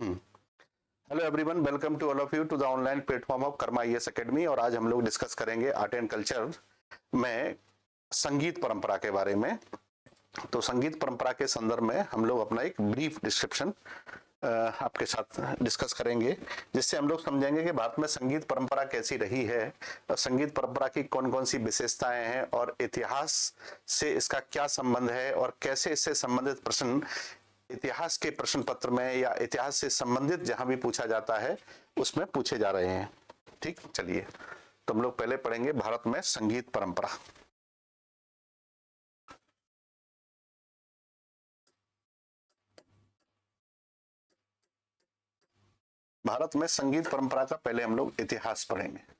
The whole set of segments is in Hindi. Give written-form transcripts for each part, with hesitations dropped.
Hello everyone, welcome to all of you to the online platform of Karma IAS academy. और आज हम लोग डिस्कस करेंगे आर्ट एंड कल्चर में संगीत परंपरा के बारे में। तो संगीत परंपरा के संदर्भ में हम लोग अपना एक ब्रीफ डिस्क्रिप्शन आपके साथ डिस्कस करेंगे, जिससे हम लोग समझेंगे कि भारत में संगीत परंपरा कैसी रही है और संगीत परंपरा की कौन कौन सी विशेषताएं हैं और इतिहास से इसका क्या संबंध है और कैसे इससे संबंधित प्रश्न इतिहास के प्रश्न पत्र में या इतिहास से संबंधित जहां भी पूछा जाता है उसमें पूछे जा रहे हैं। ठीक, चलिए तो हम लोग पहले पढ़ेंगे भारत में संगीत परंपरा। भारत में संगीत परंपरा का पहले हम लोग इतिहास पढ़ेंगे।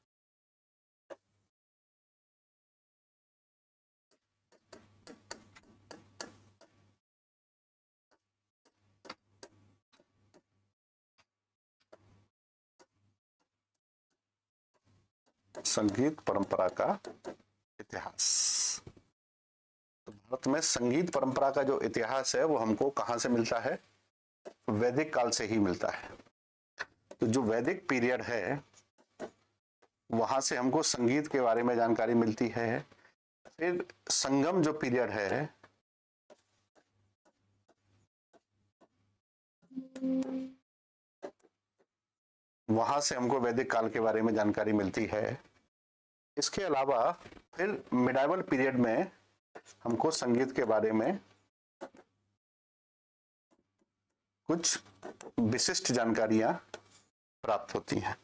संगीत परंपरा का इतिहास। तो भारत में संगीत परंपरा का जो इतिहास है वो हमको कहां से मिलता है? वैदिक काल से ही मिलता है। तो जो वैदिक पीरियड है वहां से हमको संगीत के बारे में जानकारी मिलती है। फिर संगम जो पीरियड है वहां से हमको वैदिक काल के बारे में जानकारी मिलती है। इसके अलावा फिर मिडाइवल पीरियड में हमको संगीत के बारे में कुछ विशिष्ट जानकारियां प्राप्त होती हैं।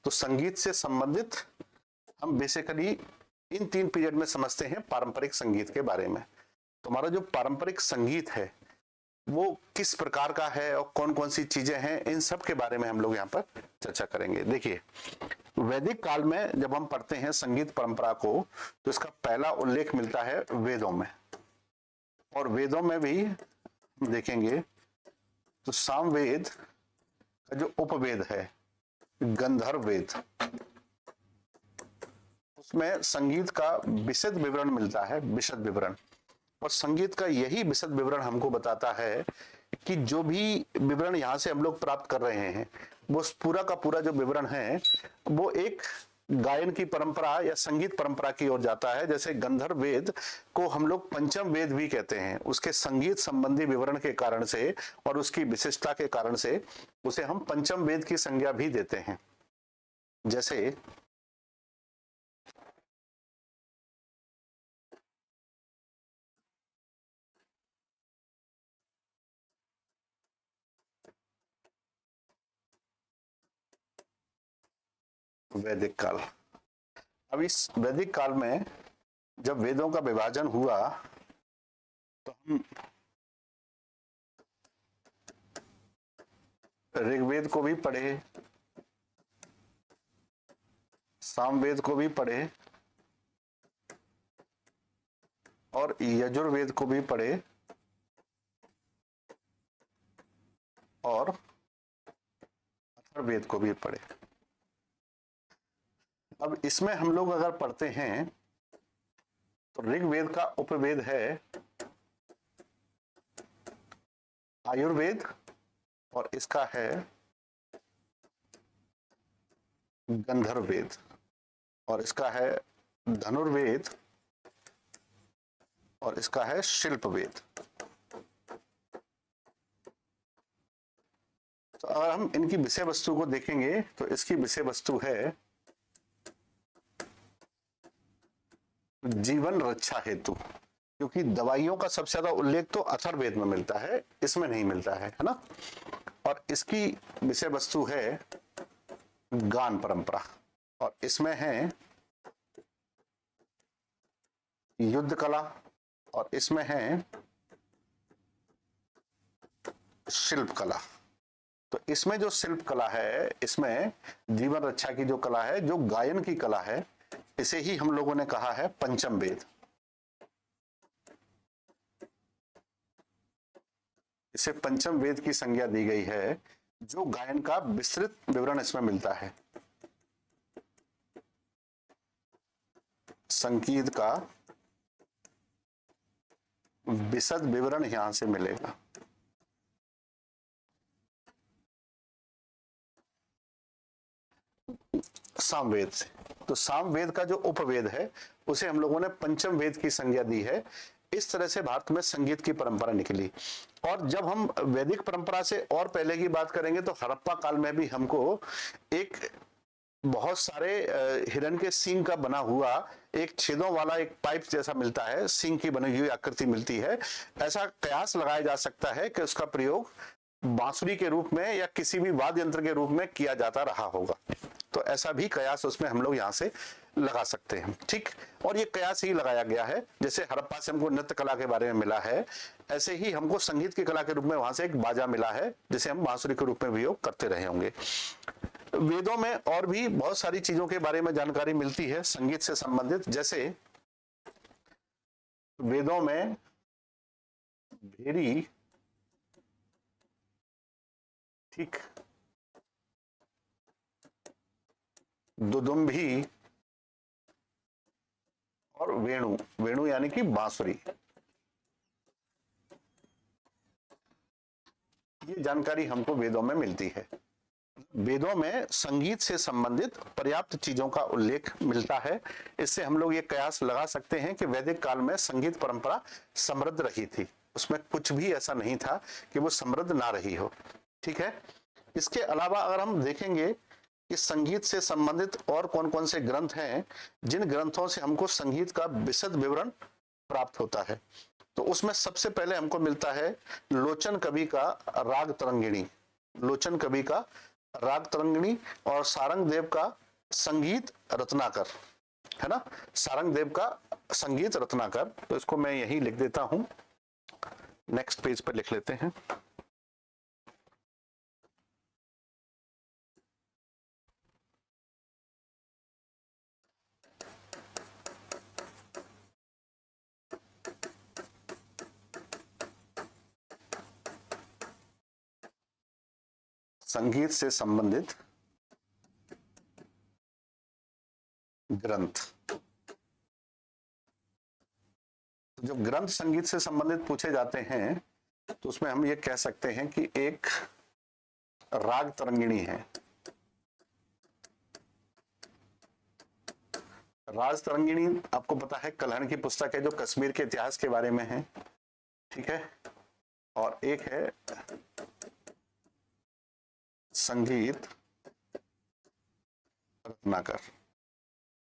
तो संगीत से संबंधित हम बेसिकली इन तीन पीरियड में समझते हैं पारंपरिक संगीत के बारे में। तो हमारा जो पारंपरिक संगीत है वो किस प्रकार का है और कौन कौन सी चीजें हैं, इन सब के बारे में हम लोग यहाँ पर चर्चा करेंगे। देखिए, वैदिक काल में जब हम पढ़ते हैं संगीत परंपरा को तो इसका पहला उल्लेख मिलता है वेदों में। और वेदों में भी देखेंगे तो सामवेद का जो उपवेद है गंधर्व वेद, उसमें संगीत का विशद विवरण मिलता है, विशद विवरण। और संगीत का यही विशद विवरण हमको बताता है कि जो भी विवरण यहाँ से हम लोग प्राप्त कर रहे हैं वो पूरा का पूरा जो विवरण है वो एक गायन की परंपरा या संगीत परंपरा की ओर जाता है। जैसे गंधर्व वेद को हम लोग पंचम वेद भी कहते हैं, उसके संगीत संबंधी विवरण के कारण से और उसकी विशिष्टता के कारण से उसे हम पंचम वेद की संज्ञा भी देते हैं। जैसे वैदिक काल। अब इस वैदिक काल में जब वेदों का विभाजन हुआ तो हम ऋग्वेद को भी पढ़े, सामवेद को भी पढ़े और यजुर्वेद को भी पढ़े और अथर्ववेद को भी पढ़े। अब इसमें हम लोग अगर पढ़ते हैं तो ऋग्वेद का उपवेद है आयुर्वेद और इसका है गंधर्ववेद और इसका है धनुर्वेद और इसका है शिल्पवेद। तो अगर हम इनकी विषय वस्तु को देखेंगे तो इसकी विषय वस्तु है जीवन रक्षा हेतु, क्योंकि दवाइयों का सबसे ज्यादा उल्लेख तो अथर्ववेद में मिलता है, इसमें नहीं मिलता है ना। और इसकी विषय वस्तु है गान परंपरा और इसमें है युद्ध कला और इसमें है शिल्प कला। तो इसमें जो शिल्प कला है, इसमें जीवन रक्षा की जो कला है, जो गायन की कला है, इसे ही हम लोगों ने कहा है पंचम वेद। इसे पंचम वेद की संज्ञा दी गई है। जो गायन का विस्तृत विवरण इसमें मिलता है, संगीत का विशद विवरण यहां से मिलेगा। सामवेद से। तो सामवेद का जो उपवेद है उसे हम लोगों ने पंचम वेद की संज्ञा दी है। इस तरह से भारत में संगीत की परंपरा निकली। और जब हम वैदिक परंपरा से और पहले की बात करेंगे तो हड़प्पा काल में भी हमको एक बहुत सारे हिरण के सींग का बना हुआ एक छेदों वाला एक पाइप जैसा मिलता है, सींग की बनी हुई आकृति मिलती है। ऐसा कयास लगाया जा सकता है कि उसका प्रयोग बांसुरी के रूप में या किसी भी वाद्य यंत्र के रूप में किया जाता रहा होगा। तो ऐसा भी कयास उसमें हम लोग यहाँ से लगा सकते हैं। ठीक, और ये कयास ही लगाया गया है। जैसे हड़प्पा से हमको नृत्य कला के बारे में मिला है, ऐसे ही हमको संगीत की कला के रूप में वहां से एक बाजा मिला है जिसे हम बांसुरी के रूप में प्रयोग करते रहे होंगे। वेदों में और भी बहुत सारी चीजों के बारे में जानकारी मिलती है संगीत से संबंधित। जैसे वेदों में भेरी, ठीक, दुदुम्भी और वेणु, वेणु यानी कि बांसुरी, ये जानकारी हमको वेदों में मिलती है। वेदों में संगीत से संबंधित पर्याप्त चीजों का उल्लेख मिलता है। इससे हम लोग ये कयास लगा सकते हैं कि वैदिक काल में संगीत परंपरा समृद्ध रही थी, उसमें कुछ भी ऐसा नहीं था कि वो समृद्ध ना रही हो। ठीक है, इसके अलावा अगर हम देखेंगे कि संगीत से संबंधित और कौन कौन से ग्रंथ हैं जिन ग्रंथों से हमको संगीत का विशद विवरण प्राप्त होता है, तो उसमें सबसे पहले हमको मिलता है लोचन कवि का राग तरंगिणी, लोचन कवि का राग तरंगिणी, और सारंग देव का संगीत रत्नाकर, है ना, सारंग देव का संगीत रत्नाकर। तो इसको मैं यही लिख देता हूं, नेक्स्ट पेज पर लिख लेते हैं। संगीत से संबंधित ग्रंथ, जब ग्रंथ संगीत से संबंधित पूछे जाते हैं तो उसमें हम ये कह सकते हैं कि एक राग तरंगिणी है। राज तरंगिणी आपको पता है कल्हण की पुस्तक है जो कश्मीर के इतिहास के बारे में है। ठीक है, और एक है संगीत रत्नाकर,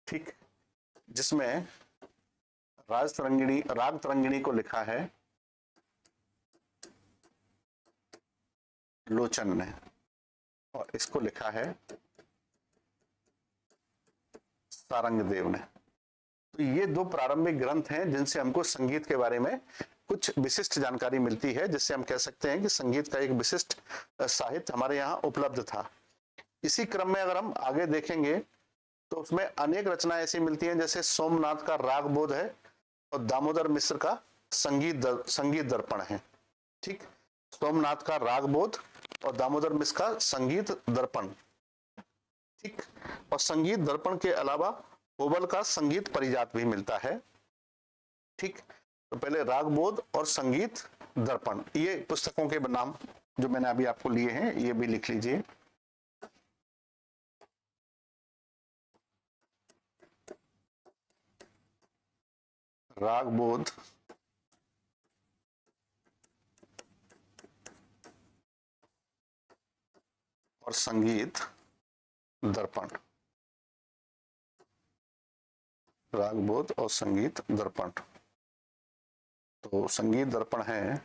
ठीक, जिसमें राग तरंगिणी को लिखा है लोचन ने और इसको लिखा है सारंग देव ने। तो ये दो प्रारंभिक ग्रंथ हैं जिनसे हमको संगीत के बारे में कुछ विशिष्ट जानकारी मिलती है, जिससे हम कह सकते हैं कि संगीत का एक विशिष्ट साहित्य हमारे यहाँ उपलब्ध था। इसी क्रम में अगर हम आगे देखेंगे तो उसमें अनेक रचनाएं ऐसी मिलती हैं, जैसे सोमनाथ का राग बोध है और दामोदर मिश्र का संगीत दर्पण है। ठीक, सोमनाथ का राग बोध और दामोदर मिश्र का संगीत दर्पण। ठीक, और संगीत दर्पण के अलावा होबल का संगीत परिजात भी मिलता है। ठीक, तो पहले राग बोध और संगीत दर्पण, ये पुस्तकों के नाम जो मैंने अभी आपको लिए हैं ये भी लिख लीजिए। राग बोध, और संगीत दर्पण, राग बोध और संगीत दर्पण। तो संगीत दर्पण है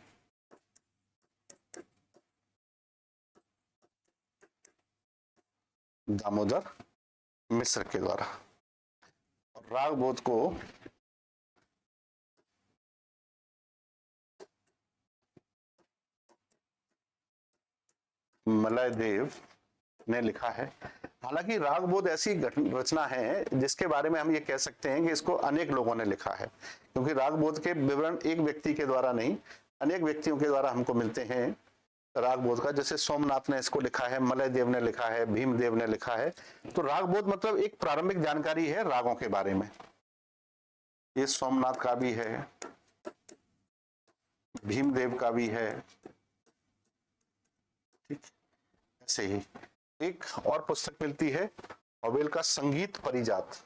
दामोदर मिश्र के द्वारा, और राग बोध को मलय देव ने लिखा है। हालांकि राग बोध ऐसी रचना है जिसके बारे में हम ये कह सकते हैं कि इसको अनेक लोगों ने लिखा है, क्योंकि राग बोध के विवरण एक व्यक्ति के द्वारा नहीं अनेक व्यक्तियों के द्वारा हमको मिलते हैं राग बोध का। जैसे सोमनाथ ने इसको लिखा है, मलय देव ने लिखा है, भीमदेव ने लिखा है। तो राग बोध मतलब एक प्रारंभिक जानकारी है रागों के बारे में। ये सोमनाथ का भी है, भीमदेव का भी है। ठीक, ऐसे ही एक और पुस्तक मिलती है हॉवेल का संगीत परिजात।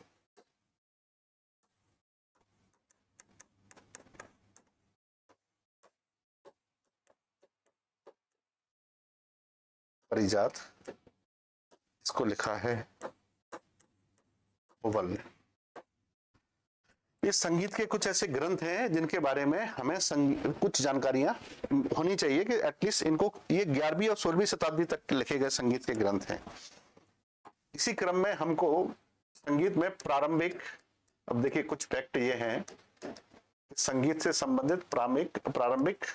परिजात, इसको लिखा है हॉवेल। ये संगीत के कुछ ऐसे ग्रंथ हैं जिनके बारे में हमें कुछ जानकारियां होनी चाहिए कि एटलीस्ट इनको, ये 11वीं और 16वीं शताब्दी तक लिखे गए संगीत के ग्रंथ हैं। इसी क्रम में हमको संगीत में प्रारंभिक, अब देखिए कुछ फैक्ट ये हैं, संगीत से संबंधित प्रारंभिक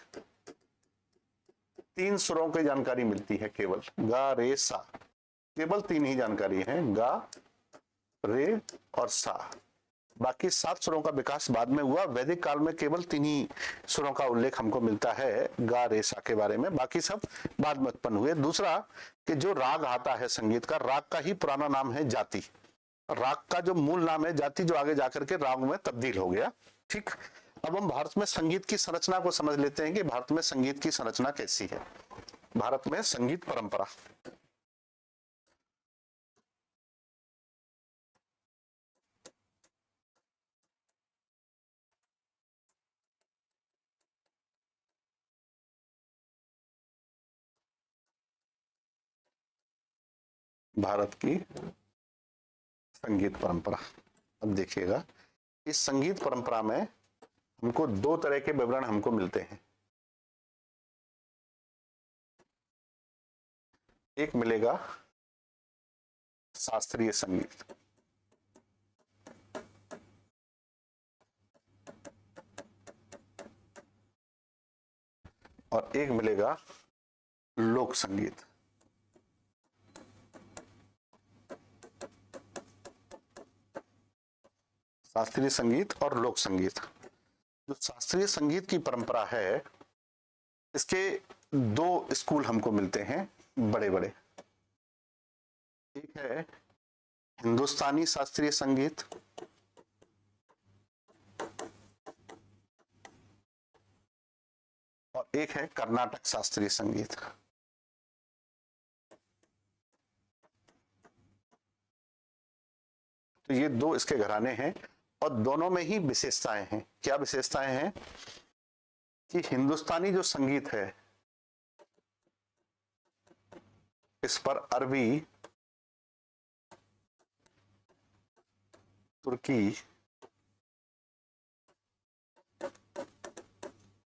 3 सुरों की जानकारी मिलती है केवल, गा रे सा, केवल 3 ही जानकारी है, गा रे और सा। बाकी 7 सुरों का विकास बाद में हुआ। वैदिक काल में केवल 3 ही सुरों का उल्लेख हमको मिलता है गा रे सा के बारे में, बाकी सब बाद में उत्पन्न हुए। दूसरा कि जो राग आता है संगीत का, राग का ही पुराना नाम है जाति। राग का जो मूल नाम है जाति, जो आगे जाकर के राग में तब्दील हो गया। ठीक, अब हम भारत में संगीत की संरचना को समझ लेते हैं कि भारत में संगीत की संरचना कैसी है। भारत में संगीत परंपरा, भारत की संगीत परंपरा। अब देखिएगा, इस संगीत परंपरा में हमको 2 तरह के विवरण हमको मिलते हैं। एक मिलेगा शास्त्रीय संगीत, और एक मिलेगा लोक संगीत। शास्त्रीय संगीत और लोक संगीत। जो शास्त्रीय संगीत की परंपरा है, इसके 2 स्कूल हमको मिलते हैं बड़े बड़े। एक है हिंदुस्तानी शास्त्रीय संगीत, और एक है कर्नाटक शास्त्रीय संगीत। तो ये 2 इसके घराने हैं, और दोनों में ही विशेषताएं हैं। क्या विशेषताएं हैं कि हिंदुस्तानी जो संगीत है, इस पर अरबी, तुर्की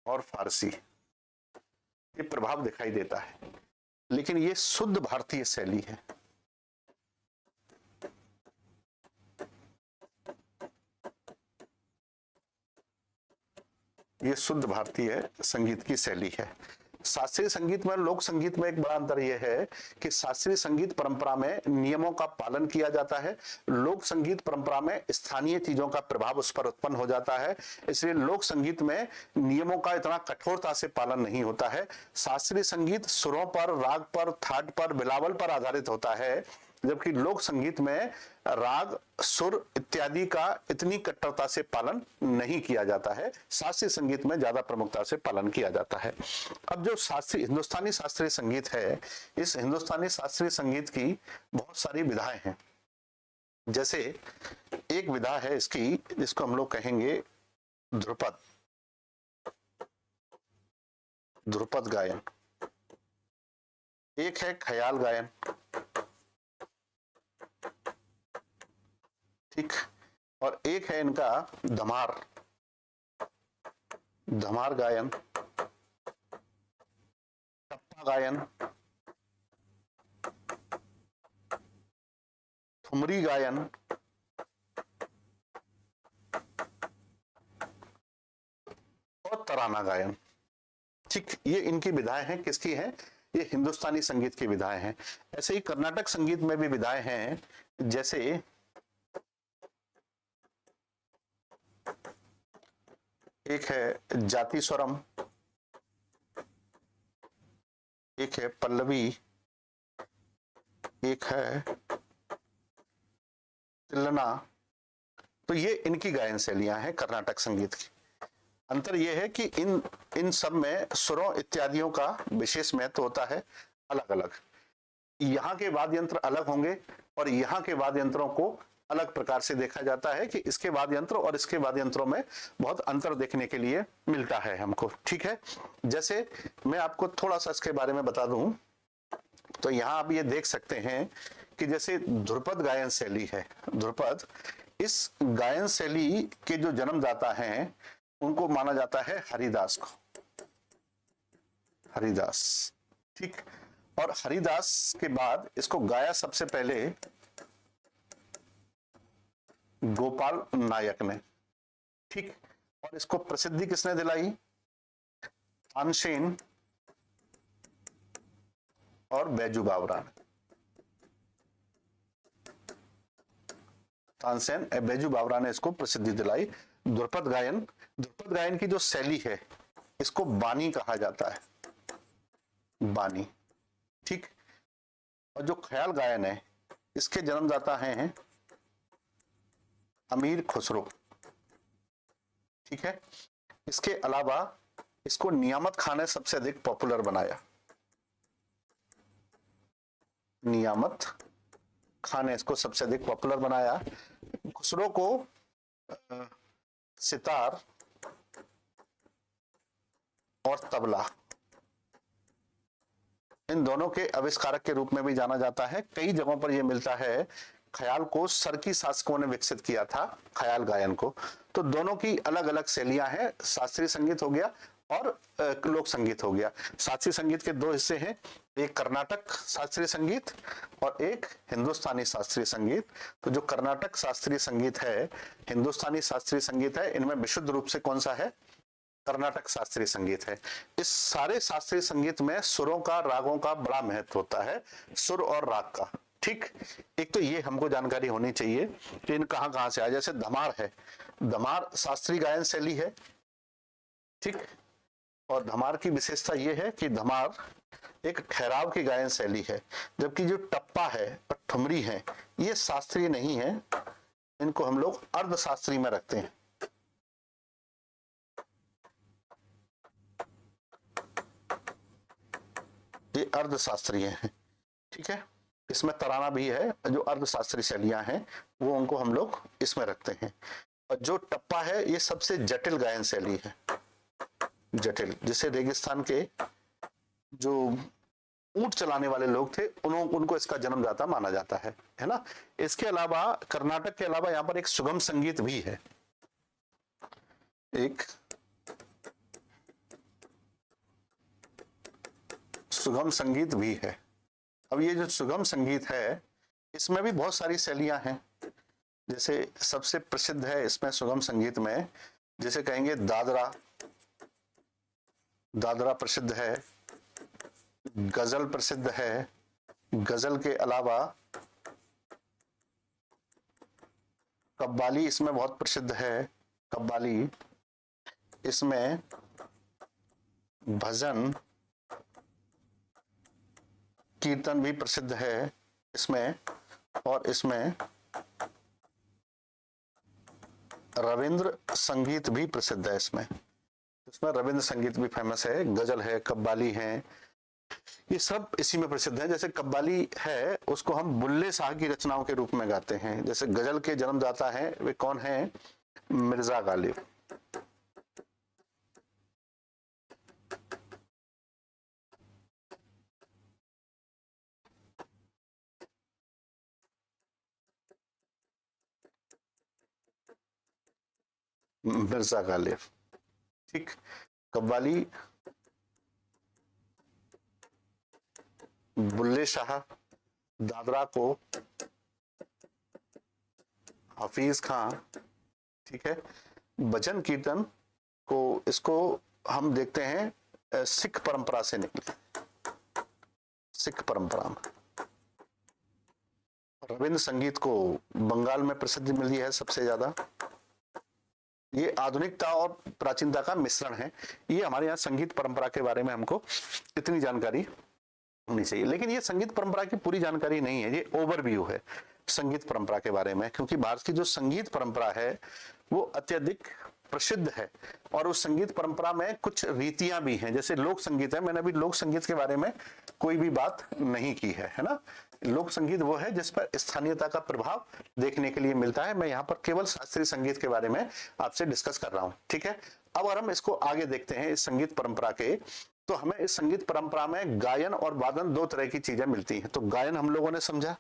और फारसी ये प्रभाव दिखाई देता है, लेकिन ये शुद्ध भारतीय शैली है। ये शुद्ध भारतीय संगीत की शैली है। शास्त्रीय संगीत में, लोक संगीत में एक बड़ा अंतर यह है कि शास्त्रीय संगीत परंपरा में नियमों का पालन किया जाता है, लोक संगीत परंपरा में स्थानीय चीजों का प्रभाव उस पर उत्पन्न हो जाता है। इसलिए लोक संगीत में नियमों का इतना कठोरता से पालन नहीं होता है। शास्त्रीय संगीत सुरों पर, राग पर, थाट पर, बिलावल पर आधारित होता है, जबकि लोक संगीत में राग, सुर इत्यादि का इतनी कट्टरता से पालन नहीं किया जाता है। शास्त्रीय संगीत में ज्यादा प्रमुखता से पालन किया जाता है। अब जो शास्त्रीय हिंदुस्तानी शास्त्रीय संगीत है, इस हिंदुस्तानी शास्त्रीय संगीत की बहुत सारी विधाएं हैं। जैसे एक विधा है इसकी, जिसको हम लोग कहेंगे ध्रुपद, ध्रुपद गायन। एक है ख्याल गायन, ठीक, और एक है इनका धमार, धमार गायन, टप्पा गायन, ठुमरी गायन, और तराना गायन। ठीक, ये इनकी विधाएं हैं। किसकी हैं? ये हिंदुस्तानी संगीत की विधाएं हैं। ऐसे ही कर्नाटक संगीत में भी विधाएं हैं, जैसे एक है जाति स्वरम, एक है पल्लवी, एक है तिल्लना। तो ये इनकी गायन शैलियां हैं कर्नाटक संगीत की। अंतर यह है कि इन सब में सुरों इत्यादियों का विशेष महत्व होता है अलग अलग। यहाँ के वाद्य यंत्र अलग होंगे और यहाँ के वाद्य यंत्रों को अलग प्रकार से देखा जाता है कि इसके वाद्य यंत्र और इसके वाद्य यंत्रों में बहुत अंतर देखने के लिए मिलता है हमको। ठीक है, जैसे मैं आपको थोड़ा सा इसके बारे में बता दूं, तो यहाँ आप ये देख सकते हैं कि जैसे ध्रुपद गायन शैली है, ध्रुपद, इस गायन शैली के जो जन्मदाता हैं उनको माना जाता है हरिदास को, हरिदास। ठीक, और हरिदास के बाद इसको गाया सबसे पहले गोपाल नायक ने। ठीक, और इसको प्रसिद्धि किसने दिलाई? तानसेन और बैजू बावरा ने। तानसेन बैजू बावरा ने इसको प्रसिद्धि दिलाई। ध्रुपद गायन की जो शैली है इसको बानी कहा जाता है, बानी। ठीक, और जो ख्याल गायन है इसके जन्मदाता हैं अमीर खुसरो। ठीक है, इसके अलावा इसको नियामत खान ने सबसे अधिक पॉपुलर बनाया, नियामत खान ने इसको सबसे अधिक पॉपुलर बनाया। खुसरो को सितार और तबला, इन दोनों के आविष्कारक के रूप में भी जाना जाता है। कई जगहों पर यह मिलता है। ख्याल को सरकी शासकों ने विकसित किया था, ख्याल गायन को। तो दोनों की अलग अलग शैलियां हैं, शास्त्रीय संगीत हो गया और लोक संगीत हो गया। शास्त्रीय संगीत के दो हिस्से हैं, एक कर्नाटक शास्त्रीय संगीत और एक हिंदुस्तानी शास्त्रीय संगीत। तो जो कर्नाटक शास्त्रीय संगीत है, हिंदुस्तानी शास्त्रीय संगीत है, इनमें विशुद्ध रूप से कौन सा है? कर्नाटक शास्त्रीय संगीत है। इस सारे शास्त्रीय संगीत में सुरों का, रागों का बड़ा महत्व होता है, सुर और राग का। ठीक, एक तो ये हमको जानकारी होनी चाहिए कि इन कहां से आए। जैसे धमार है, धमार शास्त्रीय गायन शैली है। ठीक, और धमार की विशेषता ये है कि धमार एक ठहराव की गायन शैली है, जबकि जो टप्पा है और ठुमरी है ये शास्त्रीय नहीं है, इनको हम लोग अर्धशास्त्रीय में रखते हैं। ये अर्धशास्त्रीय है। ठीक है, इसमें तराना भी है, जो अर्धशास्त्रीय शैलियां हैं वो उनको हम लोग इसमें रखते हैं। और जो टप्पा है ये सबसे जटिल गायन शैली है, जटिल, जिसे रेगिस्तान के जो ऊंट चलाने वाले लोग थे उनको इसका जन्मदाता माना जाता है ना। इसके अलावा कर्नाटक के अलावा यहाँ पर एक सुगम संगीत भी है, एक सुगम संगीत भी है। अब ये जो सुगम संगीत है इसमें भी बहुत सारी शैलियां हैं। जैसे सबसे प्रसिद्ध है इसमें सुगम संगीत में, जैसे कहेंगे दादरा, दादरा प्रसिद्ध है, गजल प्रसिद्ध है। गजल के अलावा कव्वाली इसमें बहुत प्रसिद्ध है, कव्वाली। इसमें भजन कीर्तन भी प्रसिद्ध है इसमें, और इसमें रविंद्र संगीत भी प्रसिद्ध है। इसमें रविंद्र संगीत भी फेमस है, गजल है, कव्वाली है, ये सब इसी में प्रसिद्ध है। जैसे कव्वाली है उसको हम बुल्ले शाह की रचनाओं के रूप में गाते हैं। जैसे गजल के जन्मदाता हैं वे कौन हैं? मिर्जा गालिब। मिर्जा गालिब। ठीक, कव्वाली बुल्ले शाह, दादरा को हफीज खां। ठीक है, भजन कीर्तन को इसको हम देखते हैं सिख परंपरा से निकले, सिख परंपरा में। रविंद्र संगीत को बंगाल में प्रसिद्धि मिली है सबसे ज्यादा। ये आधुनिकता और प्राचीनता का मिश्रण है। ये हमारे यहाँ संगीत परंपरा के बारे में हमको इतनी जानकारी होनी चाहिए, लेकिन ये संगीत परंपरा की पूरी जानकारी नहीं है, ये ओवरव्यू है संगीत परंपरा के बारे में। क्योंकि भारत की जो संगीत परंपरा है वो अत्यधिक प्रसिद्ध है और उस संगीत परंपरा में कुछ रीतियां भी हैं, जैसे लोक संगीत है। मैंने अभी लोक संगीत के बारे में कोई भी बात नहीं की है ना। लोक संगीत वो है जिस पर स्थानीयता का प्रभाव देखने के लिए मिलता है। मैं यहाँ पर केवल शास्त्रीय संगीत के बारे में आपसे डिस्कस कर रहा हूँ, ठीक है। अब अगर हम इसको आगे देखते हैं इस संगीत परंपरा के, तो हमें इस संगीत परंपरा में गायन और वादन दो तरह की चीजें मिलती हैं। तो गायन हम लोगों ने समझा,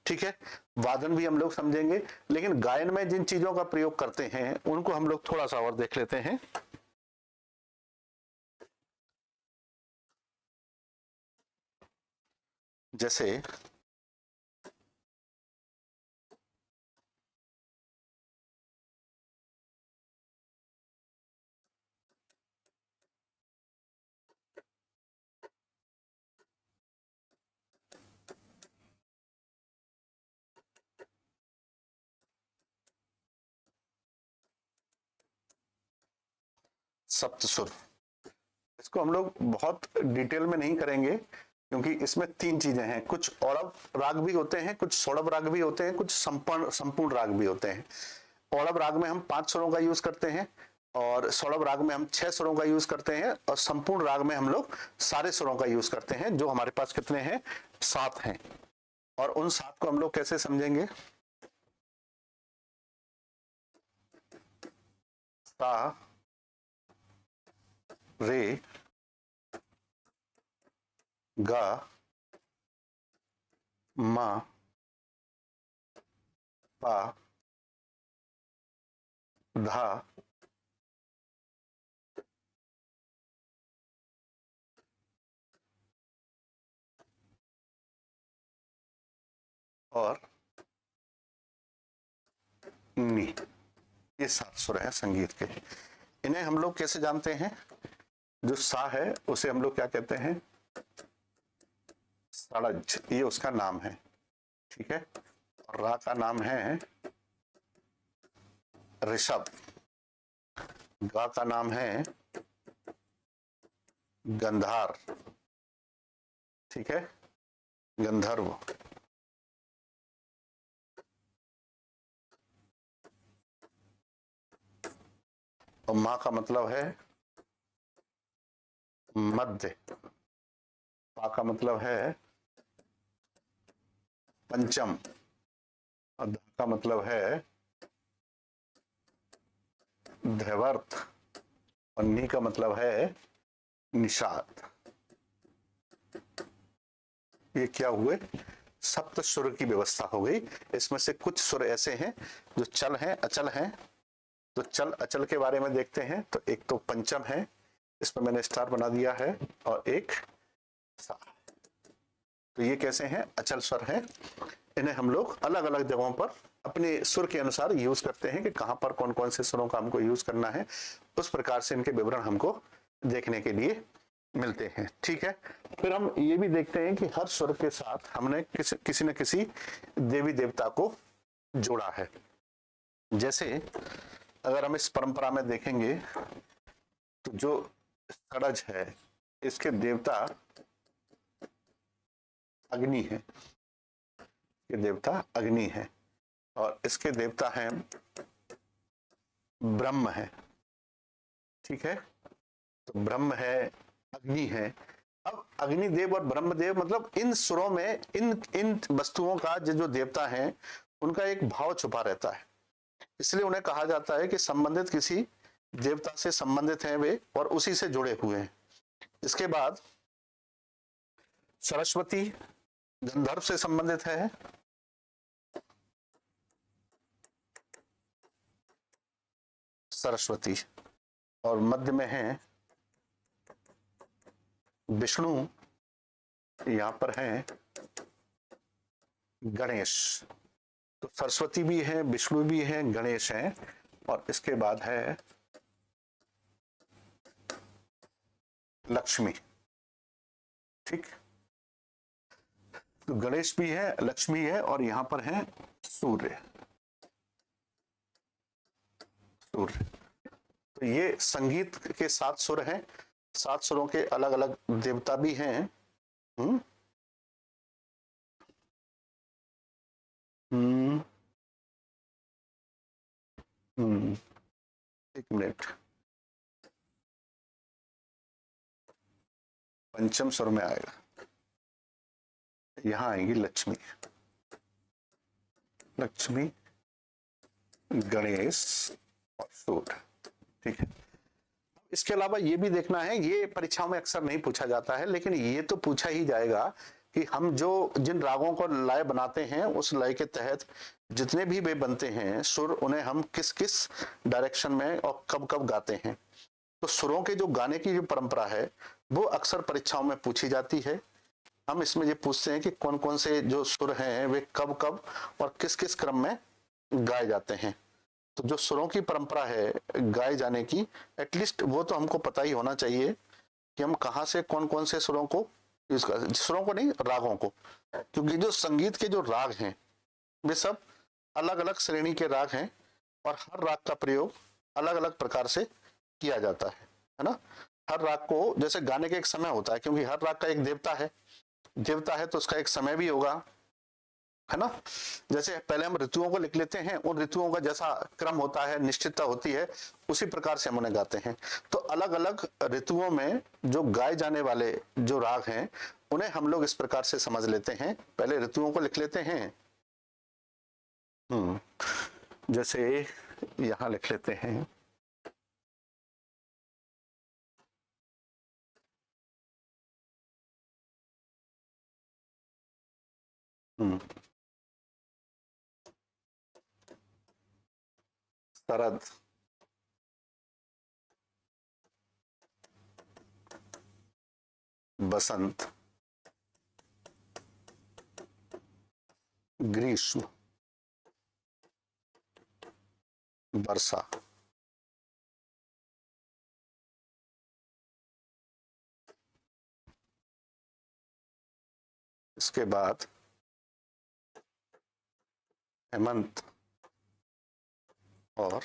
ठीक है, वादन भी हम लोग समझेंगे, लेकिन गायन में जिन चीजों का प्रयोग करते हैं उनको हम लोग थोड़ा सा और देख लेते हैं। जैसे सप्तसुर, इसको हम लोग बहुत डिटेल में नहीं करेंगे क्योंकि इसमें तीन चीजें हैं। कुछ औरव राग भी होते हैं, कुछ सौड़व राग भी होते हैं, कुछ संपूर्ण राग भी होते हैं। औरव राग में हम 5 स्वरों का यूज करते हैं और सौड़व राग में हम 6 स्वरों का यूज करते हैं और संपूर्ण राग में हम लोग सारे स्वरों का यूज करते हैं, जो हमारे पास कितने हैं, 7 हैं। और उन 7 को हम लोग कैसे समझेंगे? सा, रे, गा, मा, पा, धा, और नी। ये 7 सुर है संगीत के। इन्हें हम लोग कैसे जानते हैं? जो सा है उसे हम लोग क्या कहते हैं? सड़ज, ये उसका नाम है, ठीक है। और रा का नाम है ऋषभ, गा का नाम है गंधार, ठीक है, गंधर्व। और माँ का मतलब है मध्य, पा का मतलब है पंचम, और धा का मतलब है ध्रुवर्त, और नी का मतलब है निषाद। ये क्या हुए? सप्त सुर की व्यवस्था हो गई। इसमें से कुछ सुर ऐसे हैं जो चल हैं, अचल हैं। तो चल अचल के बारे में देखते हैं। तो एक तो पंचम है, इसमें मैंने स्टार बना दिया है, और एक सा। तो ये कैसे हैं? अचल स्वर हैं। इन्हें हम लोग अलग अलग जगहों पर अपने सुर के अनुसार यूज करते हैं कि कहां पर कौन कौन से सुरों का हमको यूज करना है। उस प्रकार से इनके विवरण हमको देखने के लिए मिलते हैं, ठीक है। फिर हम ये भी देखते हैं कि हर स्वर के साथ हमने किसी न किसी देवी देवता को जोड़ा है। जैसे अगर हम इस परंपरा में देखेंगे तो जो षडज है इसके देवता अग्नि है, ये देवता अग्नि है, और इसके देवता हैं ब्रह्म है, ठीक है। तो ब्रह्म है, अग्नि है। अब अग्निदेव और ब्रह्मदेव मतलब इन सुरों में इन इन वस्तुओं का जो देवता हैं उनका एक भाव छुपा रहता है, इसलिए उन्हें कहा जाता है कि संबंधित किसी देवता से संबंधित हैं वे और उसी से जुड़े हुए हैं। इसके बाद सरस्वती गंधर्व से संबंधित है, सरस्वती, और मध्य में है विष्णु, यहां पर है गणेश। तो सरस्वती भी है, विष्णु भी है, गणेश है, और इसके बाद है लक्ष्मी, ठीक। तो गणेश भी है, लक्ष्मी है, और यहां पर है सूर्य, सूर्य। तो ये संगीत के 7 सुर हैं। 7 सुरों के अलग अलग देवता भी हैं। हम्म हम्म हम्म एक मिनट, पंचम स्वर में आएगा, यहां आएंगी लक्ष्मी, लक्ष्मी, गणेश और सूर्य। ठीक है, इसके अलावा ये भी देखना है, ये परीक्षाओं में अक्सर नहीं पूछा जाता है, लेकिन ये तो पूछा ही जाएगा कि हम जो जिन रागों को लय बनाते हैं उस लय के तहत जितने भी वे बनते हैं सुर, उन्हें हम किस किस डायरेक्शन में और कब कब गाते हैं। तो सुरों के जो गाने की जो परंपरा है वो अक्सर परीक्षाओं में पूछी जाती है। हम इसमें ये पूछते हैं कि कौन कौन से जो सुर हैं वे कब कब और किस किस क्रम में गाए जाते हैं। तो जो सुरों की परंपरा है गाए जाने की, एटलीस्ट वो तो हमको पता ही होना चाहिए कि हम कहाँ से कौन कौन से सुरों को यूज कर, सुरों को नहीं, रागों को, क्योंकि जो संगीत के जो राग हैं वे सब अलग अलग श्रेणी के राग हैं और हर राग का प्रयोग अलग अलग प्रकार से किया जाता है ना। हर राग को जैसे गाने का एक समय होता है, क्योंकि हर राग का एक देवता है, देवता है तो उसका एक समय भी होगा, है ना। जैसे पहले हम ऋतुओं को लिख लेते हैं, उन ऋतुओं का जैसा क्रम होता है, निश्चितता होती है, उसी प्रकार से हम उन्हें गाते हैं। तो अलग अलग ऋतुओं में जो गाए जाने वाले जो राग हैं उन्हें हम लोग इस प्रकार से समझ लेते हैं। पहले ऋतुओं को लिख लेते हैं, जैसे यहां लिख लेते हैं शरद, बसंत, ग्रीष्म, वर्षा, इसके बाद हेमंत और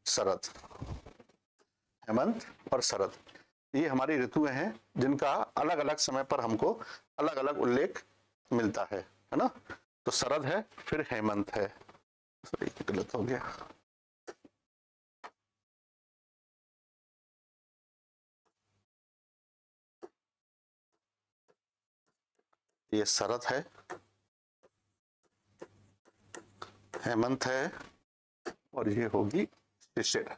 शरद। हेमंत और शरद ये हमारी ऋतुएं हैं जिनका अलग अलग समय पर हमको अलग अलग उल्लेख मिलता है ना। तो शरद है, फिर हेमंत है, सॉरी गलत हो गया, ये शरद है, हेमंत है और ये होगी शिशिर।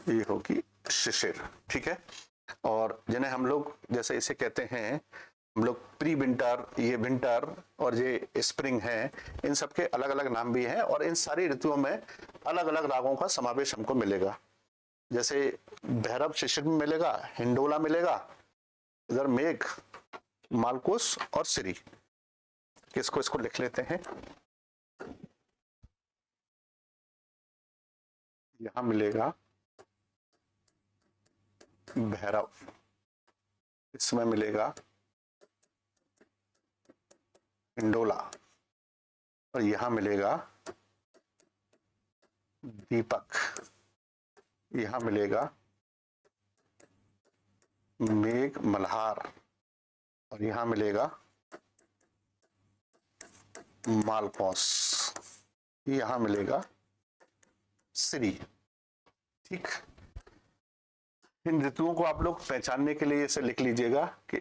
ये होगी शिशिर, ठीक है। और जिन्हें हम लोग जैसे इसे कहते हैं हम लोग प्री विंटर, ये विंटर और ये स्प्रिंग है, इन सब के अलग अलग नाम भी हैं और इन सारी ऋतुओं में अलग अलग रागों का समावेश हमको मिलेगा। जैसे भैरव शिशिर में मिलेगा, हिंडोला मिलेगा, इधर मेघ, मालकुस और श्री। किसको इसको लिख लेते हैं, यहां मिलेगा भैरव, इसमें मिलेगा हिंडोला और यहां मिलेगा दीपक, यहां मिलेगा मेघ मल्हार और यहां मिलेगा मालकोस, यहां मिलेगा श्री। ठीक, इन ऋतुओं को आप लोग पहचानने के लिए इसे लिख लीजिएगा कि